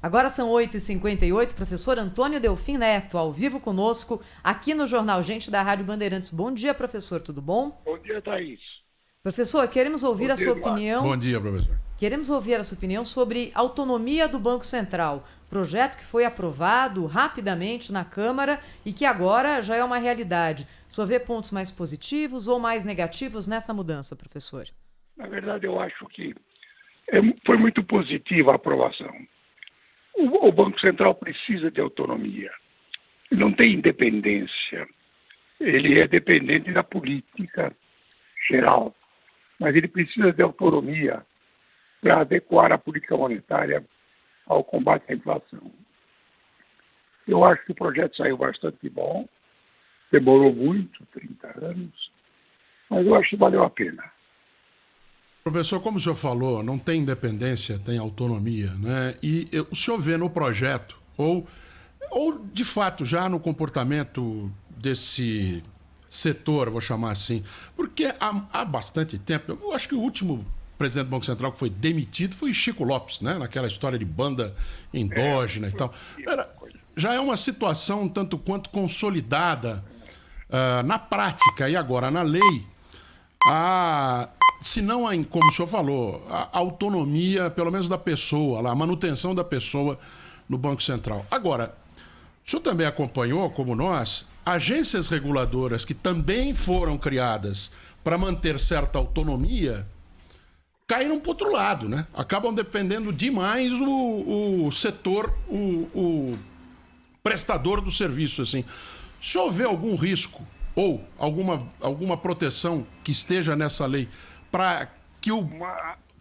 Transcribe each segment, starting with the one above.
Agora são 8h58, professor Antônio Delfim Neto, ao vivo conosco, aqui no Jornal Gente da Rádio Bandeirantes. Bom dia, professor, tudo bom? Bom dia, Thaís. Professor, queremos ouvir Bom a sua dia, Eduardo. opinião. Bom dia, professor. Queremos ouvir a sua opinião sobre autonomia do Banco Central, projeto que foi aprovado rapidamente na Câmara e que agora já é uma realidade. O senhor vê pontos mais positivos ou mais negativos nessa mudança, professor? Na verdade, eu acho que foi muito positiva a aprovação. O Banco Central precisa de autonomia. Ele não tem independência. Ele é dependente da política geral. Mas ele precisa de autonomia para adequar a política monetária ao combate à inflação. Eu acho que o projeto saiu bastante bom. Demorou muito, 30 anos. Mas eu acho que valeu a pena. Professor, como o senhor falou, não tem independência, tem autonomia, né? E o senhor vê no projeto, ou de fato já no comportamento desse setor, vou chamar assim, porque há bastante tempo, eu acho que o último presidente do Banco Central que foi demitido foi Chico Lopes, né? Naquela história de banda endógena e tal. Já é uma situação um tanto quanto consolidada na prática e agora na lei, se não como o senhor falou, a autonomia, pelo menos da pessoa, a manutenção da pessoa no Banco Central. Agora, o senhor também acompanhou, como nós, agências reguladoras que também foram criadas para manter certa autonomia, caíram para o outro lado, né? Acabam dependendo demais o setor, o prestador do serviço, assim. Se houver algum risco ou alguma proteção que esteja nessa lei para que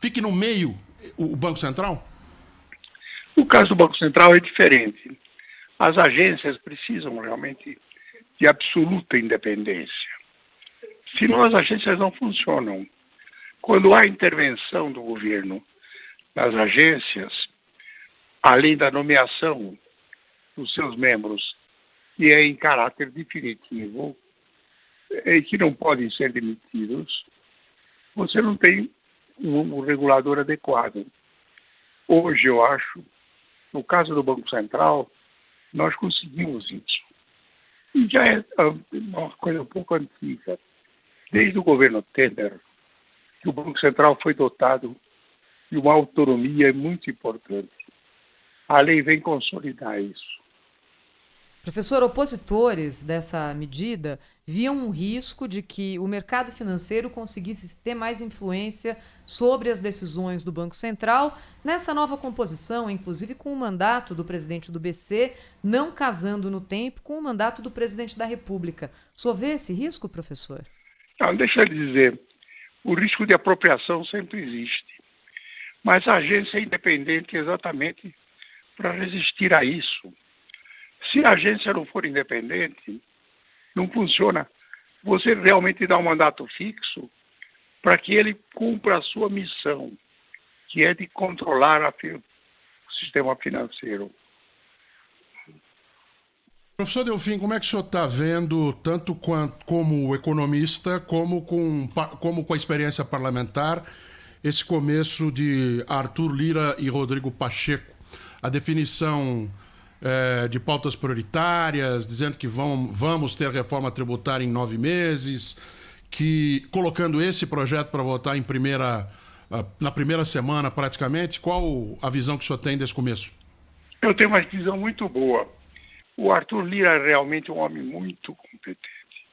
fique no meio o Banco Central? O caso do Banco Central é diferente. As agências precisam realmente de absoluta independência. Senão as agências não funcionam. Quando há intervenção do governo nas agências, além da nomeação dos seus membros, que é em caráter definitivo, e que não podem ser demitidos, você não tem um regulador adequado. Hoje, eu acho, no caso do Banco Central, nós conseguimos isso. E já é uma coisa um pouco antiga. Desde o governo Temer, que o Banco Central foi dotado de uma autonomia muito importante. A lei vem consolidar isso. Professor, opositores dessa medida viam um risco de que o mercado financeiro conseguisse ter mais influência sobre as decisões do Banco Central nessa nova composição, inclusive com o mandato do presidente do BC não casando no tempo com o mandato do presidente da República. O senhor vê esse risco, professor? Não, deixa eu lhe dizer, o risco de apropriação sempre existe. Mas a agência é independente exatamente para resistir a isso. Se a agência não for independente, não funciona. Você realmente dá um mandato fixo para que ele cumpra a sua missão, que é de controlar o sistema financeiro. Professor Delfim, como é que o senhor está vendo, tanto como economista, como com a experiência parlamentar, esse começo de Arthur Lira e Rodrigo Pacheco? A definição de pautas prioritárias, dizendo que vamos ter reforma tributária em 9 meses, colocando esse projeto para votar na primeira semana praticamente. Qual a visão que o senhor tem desse começo? Eu tenho uma visão muito boa. O Arthur Lira é realmente um homem muito competente,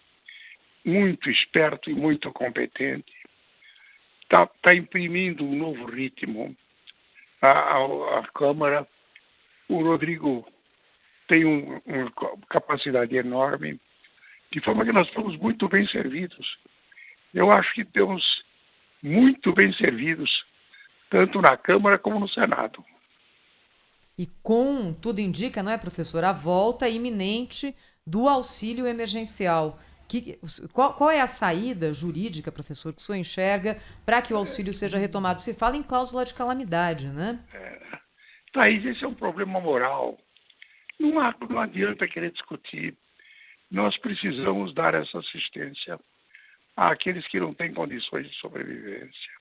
muito esperto e muito competente. Está imprimindo um novo ritmo à Câmara. O Rodrigo tem uma capacidade enorme, de forma que nós estamos muito bem servidos. Eu acho que estamos muito bem servidos, tanto na Câmara como no Senado. E com tudo indica, não é, professor, a volta iminente do auxílio emergencial. Qual é a saída jurídica, professor, que o senhor enxerga para que o auxílio seja retomado? Se fala em cláusula de calamidade, né? Thaís, esse é um problema moral. Não adianta querer discutir. Nós precisamos dar essa assistência àqueles que não têm condições de sobrevivência.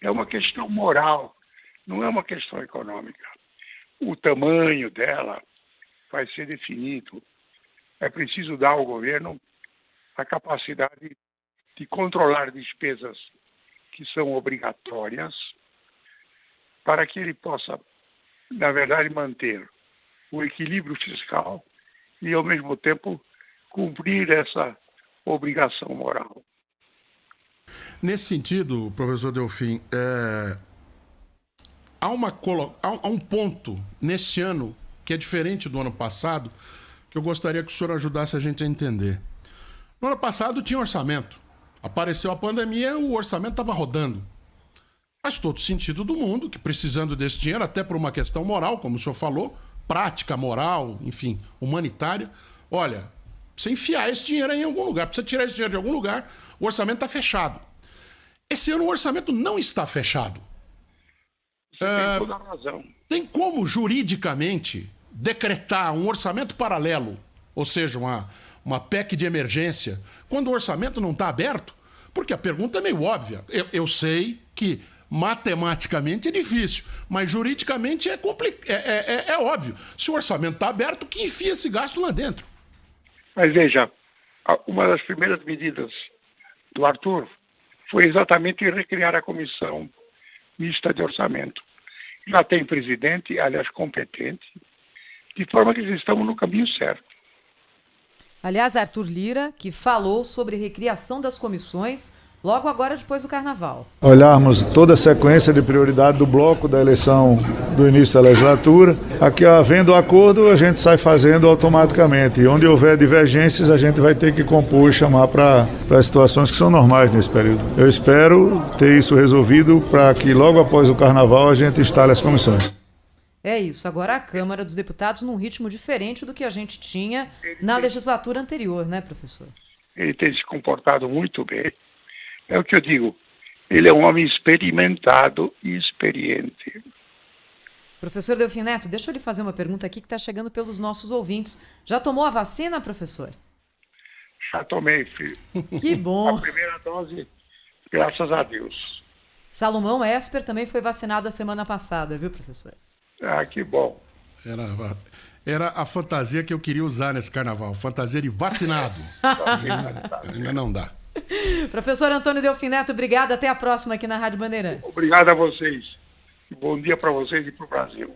É uma questão moral, não é uma questão econômica. o tamanho dela vai ser definido. É preciso dar ao governo a capacidade de controlar despesas que são obrigatórias para que ele possa, na verdade, manter o equilíbrio fiscal e, ao mesmo tempo, cumprir essa obrigação moral. Nesse sentido, professor Delfim, há um ponto nesse ano que é diferente do ano passado que eu gostaria que o senhor ajudasse a gente a entender. No ano passado tinha orçamento. Apareceu a pandemia, o orçamento estava rodando. Faz todo sentido do mundo que, precisando desse dinheiro, até por uma questão moral, como o senhor falou, prática, moral, enfim, humanitária, olha, precisa enfiar esse dinheiro aí em algum lugar, precisa tirar esse dinheiro de algum lugar, o orçamento está fechado. Esse ano o orçamento não está fechado. Você tem toda a razão. Tem como, juridicamente, decretar um orçamento paralelo, ou seja, uma PEC de emergência, quando o orçamento não está aberto? Porque a pergunta é meio óbvia. Eu sei que matematicamente é difícil, mas juridicamente é óbvio. Se o orçamento está aberto, que enfia esse gasto lá dentro. Mas veja, uma das primeiras medidas do Arthur foi exatamente recriar a comissão mista de orçamento. Já tem presidente, aliás, competente, de forma que estamos no caminho certo. Aliás, Arthur Lira, que falou sobre recriação das comissões logo agora depois do Carnaval. Olharmos toda a sequência de prioridade do bloco da eleição do início da legislatura. Aqui, havendo acordo, a gente sai fazendo automaticamente. E onde houver divergências, a gente vai ter que compor e chamar para situações que são normais nesse período. Eu espero ter isso resolvido para que logo após o Carnaval a gente instale as comissões. É isso. Agora a Câmara dos Deputados num ritmo diferente do que a gente tinha na legislatura anterior, né, professor? Ele tem se comportado muito bem. É o que eu digo. Ele é um homem experimentado e experiente. Professor Delfim Neto, deixa eu lhe fazer uma pergunta aqui que está chegando pelos nossos ouvintes. Já tomou a vacina, professor? Já tomei, filho. Que bom. A primeira dose, graças a Deus. Salomão Esper também foi vacinado a semana passada, viu, professor? Ah, que bom. Era a fantasia que eu queria usar nesse carnaval. Fantasia de vacinado. Ainda não dá. Professor Antônio Delfim Neto, obrigado. Até a próxima aqui na Rádio Bandeirantes. Obrigado a vocês. Bom dia para vocês e para o Brasil.